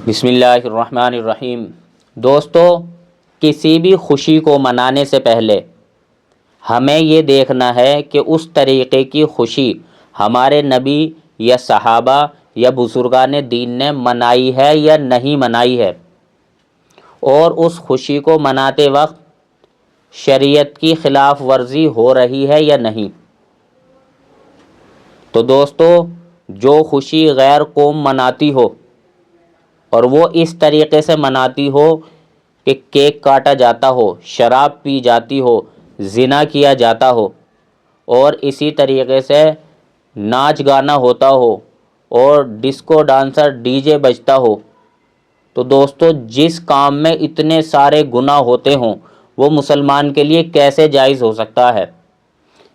بسم اللہ الرحمن الرحیم۔ دوستو، کسی بھی خوشی کو منانے سے پہلے ہمیں یہ دیکھنا ہے کہ اس طریقے کی خوشی ہمارے نبی یا صحابہ یا بزرگان دین نے منائی ہے یا نہیں منائی ہے، اور اس خوشی کو مناتے وقت شریعت کی خلاف ورزی ہو رہی ہے یا نہیں۔ تو دوستو، جو خوشی غیر قوم مناتی ہو اور وہ اس طریقے سے مناتی ہو کہ کیک کاٹا جاتا ہو، شراب پی جاتی ہو، زنا کیا جاتا ہو، اور اسی طریقے سے ناچ گانا ہوتا ہو اور ڈسکو ڈانسر ڈی جے بجتا ہو، تو دوستو جس کام میں اتنے سارے گناہ ہوتے ہوں وہ مسلمان کے لیے کیسے جائز ہو سکتا ہے؟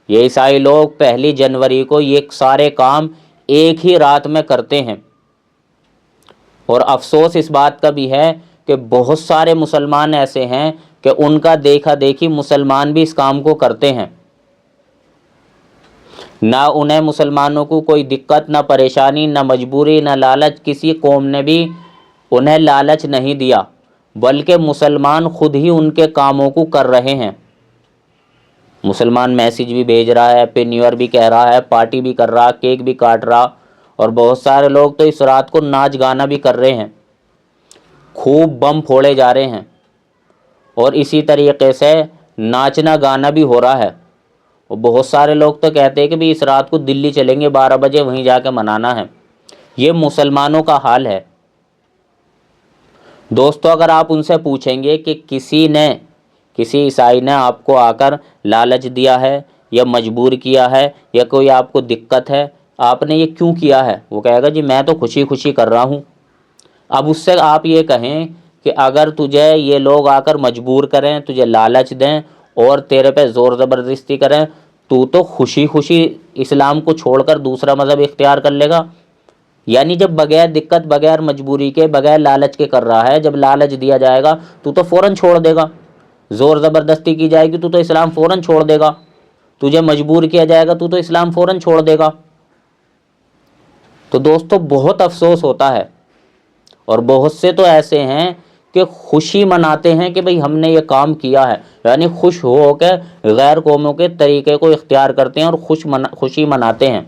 یہ عیسائی لوگ 1 جنوری کو یہ سارے کام ایک ہی رات میں کرتے ہیں، اور افسوس اس بات کا بھی ہے کہ بہت سارے مسلمان ایسے ہیں کہ ان کا دیکھا دیکھی مسلمان بھی اس کام کو کرتے ہیں۔ نہ انہیں مسلمانوں کو کوئی دقت، نہ پریشانی، نہ مجبوری، نہ لالچ، کسی قوم نے بھی انہیں لالچ نہیں دیا، بلکہ مسلمان خود ہی ان کے کاموں کو کر رہے ہیں۔ مسلمان میسیج بھی بھیج رہا ہے، ہیپی نیو ایئر بھی کہہ رہا ہے، پارٹی بھی کر رہا، کیک بھی کاٹ رہا، اور بہت سارے لوگ تو اس رات کو ناچ گانا بھی کر رہے ہیں، خوب بم پھوڑے جا رہے ہیں، اور اسی طریقے سے ناچنا گانا بھی ہو رہا ہے۔ اور بہت سارے لوگ تو کہتے ہیں کہ بھی اس رات کو دلی چلیں گے 12 بجے، وہیں جا کے منانا ہے۔ یہ مسلمانوں کا حال ہے۔ دوستو، اگر آپ ان سے پوچھیں گے کہ کسی عیسائی نے آپ کو آ کر لالچ دیا ہے یا مجبور کیا ہے یا کوئی آپ کو دقت ہے، آپ نے یہ کیوں کیا ہے، وہ کہے گا جی میں تو خوشی خوشی کر رہا ہوں۔ اب اس سے آپ یہ کہیں کہ اگر تجھے یہ لوگ آ کر مجبور کریں، تجھے لالچ دیں اور تیرے پہ زور زبردستی کریں، تو خوشی خوشی اسلام کو چھوڑ کر دوسرا مذہب اختیار کر لے گا؟ یعنی جب بغیر دقت، بغیر مجبوری کے، بغیر لالچ کے کر رہا ہے، جب لالچ دیا جائے گا تو فوراً چھوڑ دے گا، زور زبردستی کی جائے گی تو اسلام فوراً چھوڑ دے گا، تجھے مجبور کیا جائے گا تو اسلام فوراً چھوڑ دے گا۔ تو دوستو بہت افسوس ہوتا ہے، اور بہت سے تو ایسے ہیں کہ خوشی مناتے ہیں کہ بھئی ہم نے یہ کام کیا ہے، یعنی خوش ہو کے غیر قوموں کے طریقے کو اختیار کرتے ہیں اور خوشی مناتے ہیں۔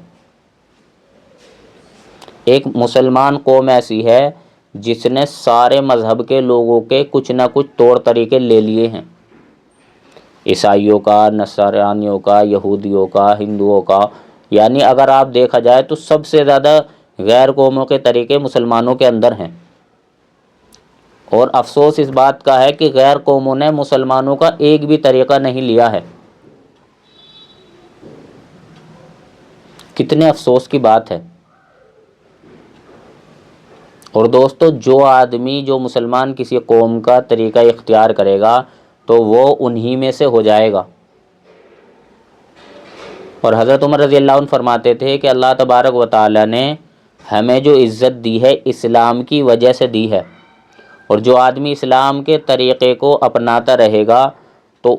ایک مسلمان قوم ایسی ہے جس نے سارے مذہب کے لوگوں کے کچھ نہ کچھ طور طریقے لے لیے ہیں، عیسائیوں کا، نصرانیوں کا، یہودیوں کا، ہندوؤں کا، یعنی اگر آپ دیکھا جائے تو سب سے زیادہ غیر قوموں کے طریقے مسلمانوں کے اندر ہیں۔ اور افسوس اس بات کا ہے کہ غیر قوموں نے مسلمانوں کا ایک بھی طریقہ نہیں لیا ہے۔ کتنے افسوس کی بات ہے۔ اور دوستو، جو مسلمان کسی قوم کا طریقہ اختیار کرے گا تو وہ انہی میں سے ہو جائے گا۔ اور حضرت عمر رضی اللہ عنہ فرماتے تھے کہ اللہ تبارک و تعالی نے ہمیں جو عزت دی ہے اسلام کی وجہ سے دی ہے، اور جو آدمی اسلام کے طریقے کو اپناتا رہے گا تو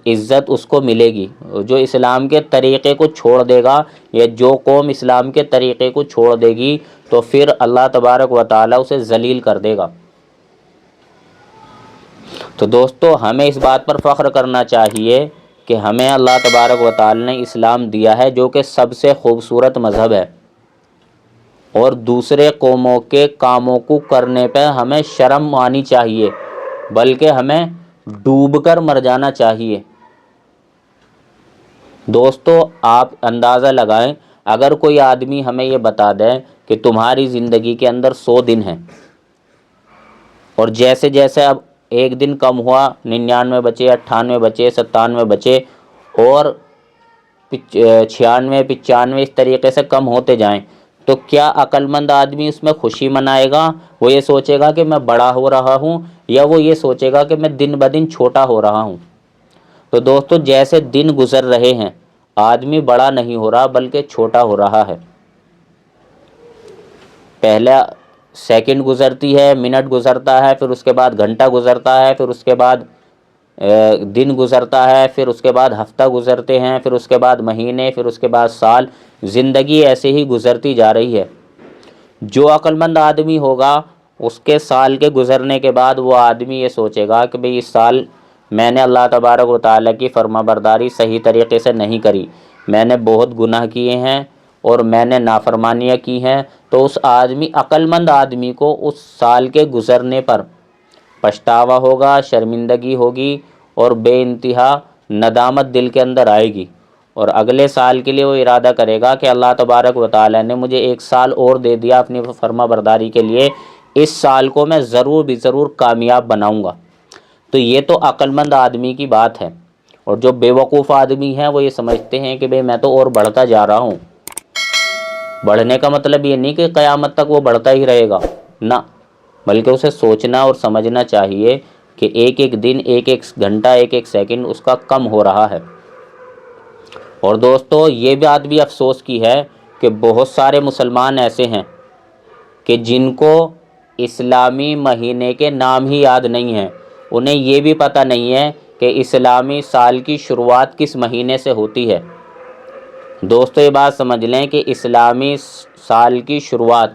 عزت اس کو ملے گی۔ جو اسلام کے طریقے کو چھوڑ دے گا یا جو قوم اسلام کے طریقے کو چھوڑ دے گی تو پھر اللہ تبارک و تعالی اسے ذلیل کر دے گا۔ تو دوستو، ہمیں اس بات پر فخر کرنا چاہیے کہ ہمیں اللہ تبارک و تعالی نے اسلام دیا ہے جو کہ سب سے خوبصورت مذہب ہے، اور دوسرے قوموں کے کاموں کو کرنے پہ ہمیں شرم آنی چاہیے، بلکہ ہمیں ڈوب کر مر جانا چاہیے۔ دوستو، آپ اندازہ لگائیں، اگر کوئی آدمی ہمیں یہ بتا دے کہ تمہاری زندگی کے اندر 100 دن ہیں، اور جیسے جیسے اب ایک دن کم ہوا 99 بچے، 98 بچے، 97 بچے، اور 96، 95 اس طریقے سے کم ہوتے جائیں، تو کیا عقل مند آدمی اس میں خوشی منائے گا؟ وہ یہ سوچے گا کہ میں بڑا ہو رہا ہوں، یا وہ یہ سوچے گا کہ میں دن بدن چھوٹا ہو رہا ہوں؟ تو دوستو، جیسے دن گزر رہے ہیں آدمی بڑا نہیں ہو رہا بلکہ چھوٹا ہو رہا ہے۔ پہلا سیکنڈ گزرتی ہے، منٹ گزرتا ہے، پھر اس کے بعد گھنٹہ گزرتا ہے، پھر اس کے بعد دن گزرتا ہے، پھر اس کے بعد ہفتہ گزرتے ہیں، پھر اس کے بعد مہینے، پھر اس کے بعد سال۔ زندگی ایسے ہی گزرتی جا رہی ہے۔ جو عقل مند آدمی ہوگا اس کے سال کے گزرنے کے بعد وہ آدمی یہ سوچے گا کہ بھئی اس سال میں نے اللہ تبارک و تعالیٰ کی فرما برداری صحیح طریقے سے نہیں کری، میں نے بہت گناہ کیے ہیں اور میں نے نافرمانیاں کی ہیں، تو اس آدمی عقل مند آدمی کو اس سال کے گزرنے پر پچھتاوا ہوگا، شرمندگی ہوگی اور بے انتہا ندامت دل کے اندر آئے گی، اور اگلے سال کے لیے وہ ارادہ کرے گا کہ اللہ تبارک و تعالیٰ نے مجھے ایک سال اور دے دیا اپنی فرما برداری کے لیے، اس سال کو میں ضرور بھی ضرور کامیاب بناؤں گا۔ تو یہ تو عقل مند آدمی کی بات ہے، اور جو بے وقوف آدمی ہیں وہ یہ سمجھتے ہیں کہ بھئی میں تو اور بڑھتا جا رہا ہوں۔ بڑھنے کا مطلب یہ نہیں کہ قیامت تک وہ بڑھتا ہی رہے گا، نہ، بلکہ اسے سوچنا اور سمجھنا چاہیے کہ ایک ایک دن، ایک ایک گھنٹہ، ایک ایک سیکنڈ اس کا کم ہو رہا ہے۔ اور دوستو یہ بات بھی افسوس کی ہے کہ بہت سارے مسلمان ایسے ہیں کہ جن کو اسلامی مہینے کے نام ہی یاد نہیں ہیں، انہیں یہ بھی پتہ نہیں ہے کہ اسلامی سال کی شروعات کس مہینے سے ہوتی ہے۔ دوستو یہ بات سمجھ لیں کہ اسلامی سال کی شروعات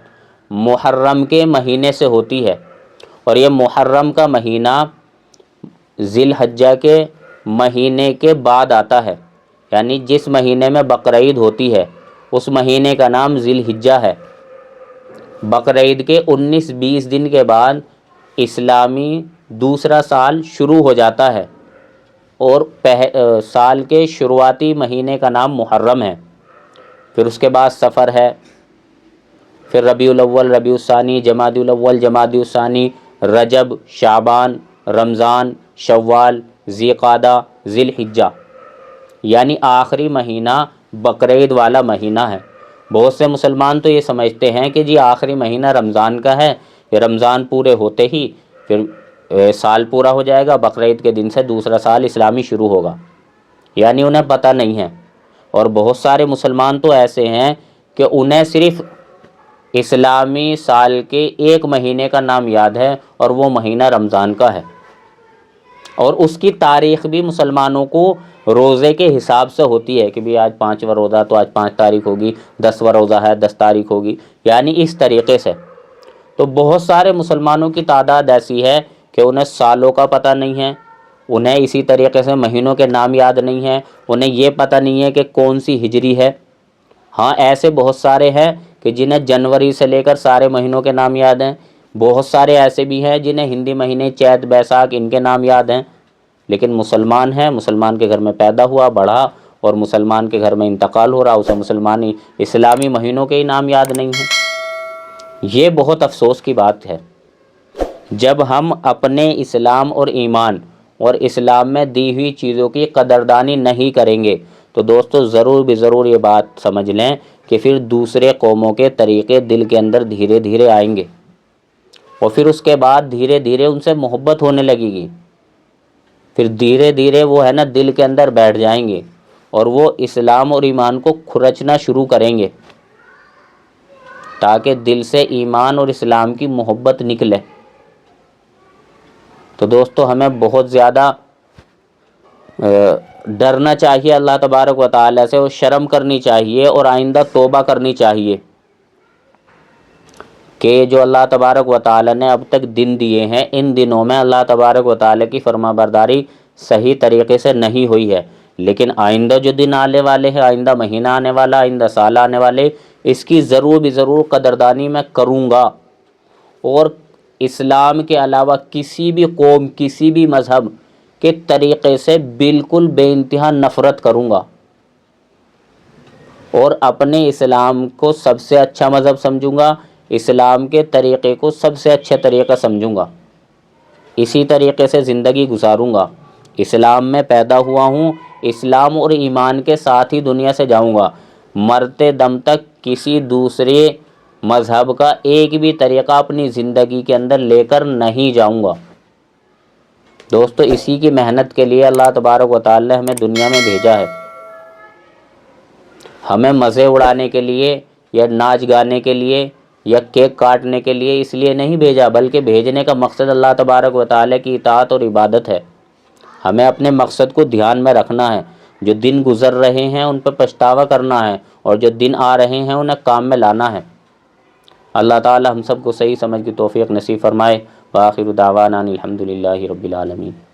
محرم کے مہینے سے ہوتی ہے، اور یہ محرم کا مہینہ ذی الحجہ کے مہینے کے بعد آتا ہے، یعنی جس مہینے میں بقرعید ہوتی ہے اس مہینے کا نام ذی الحجہ ہے۔ بقرعید کے 19-20 دن کے بعد اسلامی دوسرا سال شروع ہو جاتا ہے، اور سال کے شروعاتی مہینے کا نام محرم ہے، پھر اس کے بعد صفر ہے، پھر ربیع الاول، ربیع الثانی، جمادی الاول، جمادی الثانی، رجب، شعبان، رمضان، شوال، ذی قعدہ، ذی الحجہ، یعنی آخری مہینہ بقرعید والا مہینہ ہے۔ بہت سے مسلمان تو یہ سمجھتے ہیں کہ جی آخری مہینہ رمضان کا ہے، یہ رمضان پورے ہوتے ہی پھر سال پورا ہو جائے گا، بقرعید کے دن سے دوسرا سال اسلامی شروع ہوگا، یعنی انہیں پتہ نہیں ہے۔ اور بہت سارے مسلمان تو ایسے ہیں کہ انہیں صرف اسلامی سال کے ایک مہینے کا نام یاد ہے، اور وہ مہینہ رمضان کا ہے، اور اس کی تاریخ بھی مسلمانوں کو روزے کے حساب سے ہوتی ہے کہ بھی آج 5واں روزہ تو آج 5 تاریخ ہوگی، 10واں روزہ ہے 10 تاریخ ہوگی، یعنی اس طریقے سے۔ تو بہت سارے مسلمانوں کی تعداد ایسی ہے کہ انہیں سالوں کا پتہ نہیں ہے، انہیں اسی طریقے سے مہینوں کے نام یاد نہیں ہیں، انہیں یہ پتہ نہیں ہے کہ کون سی ہجری ہے۔ ہاں ایسے بہت سارے ہیں کہ جنہیں جنوری سے لے کر سارے مہینوں کے نام یاد ہیں، بہت سارے ایسے بھی ہیں جنہیں ہندی مہینے چیت، بیساکھ ان کے نام یاد ہیں، لیکن مسلمان ہیں، مسلمان کے گھر میں پیدا ہوا، بڑھا اور مسلمان کے گھر میں انتقال ہو رہا، اسے مسلمانی اسلامی مہینوں کے ہی نام یاد نہیں ہیں۔ یہ بہت افسوس کی بات ہے۔ جب ہم اپنے اسلام اور ایمان اور اسلام میں دی ہوئی چیزوں کی قدردانی نہیں کریں گے تو دوستو ضرور بھی ضرور یہ بات سمجھ لیں کہ پھر دوسرے قوموں کے طریقے دل کے اندر دھیرے دھیرے آئیں گے، اور پھر اس کے بعد دھیرے دھیرے ان سے محبت ہونے لگے گی، پھر دھیرے دھیرے وہ ہے نا دل کے اندر بیٹھ جائیں گے، اور وہ اسلام اور ایمان کو کھرچنا شروع کریں گے، تاکہ دل سے ایمان اور اسلام کی محبت نکلے۔ تو دوستو ہمیں بہت زیادہ ڈرنا چاہیے اللہ تبارک و تعالیٰ سے، اور شرم کرنی چاہیے، اور آئندہ توبہ کرنی چاہیے کہ جو اللہ تبارک و تعالیٰ نے اب تک دن دیے ہیں، ان دنوں میں اللہ تبارک و تعالیٰ کی فرما برداری صحیح طریقے سے نہیں ہوئی ہے، لیکن آئندہ جو دن آنے والے ہیں، آئندہ مہینہ آنے والا، آئندہ سال آنے والے، اس کی ضرور بھی ضرور قدردانی میں کروں گا، اور اسلام کے علاوہ کسی بھی قوم، کسی بھی مذہب کے طریقے سے بالکل بے انتہا نفرت کروں گا، اور اپنے اسلام کو سب سے اچھا مذہب سمجھوں گا، اسلام کے طریقے کو سب سے اچھے طریقہ سمجھوں گا، اسی طریقے سے زندگی گزاروں گا۔ اسلام میں پیدا ہوا ہوں، اسلام اور ایمان کے ساتھ ہی دنیا سے جاؤں گا، مرتے دم تک کسی دوسرے مذہب کا ایک بھی طریقہ اپنی زندگی کے اندر لے کر نہیں جاؤں گا۔ دوستو اسی کی محنت کے لیے اللہ تبارک و تعالی نے ہمیں دنیا میں بھیجا ہے، ہمیں مزے اڑانے کے لیے یا ناچ گانے کے لیے یا کیک کاٹنے کے لیے اس لیے نہیں بھیجا، بلکہ بھیجنے کا مقصد اللہ تبارک و تعالی کی اطاعت اور عبادت ہے۔ ہمیں اپنے مقصد کو دھیان میں رکھنا ہے، جو دن گزر رہے ہیں ان پر پچھتاوا کرنا ہے، اور جو دن آ رہے ہیں انہیں کام میں لانا ہے۔ اللہ تعالی ہم سب کو صحیح سمجھ کی توفیق نصیب فرمائے۔ وآخر دعوانا الحمد للہ رب العالمین۔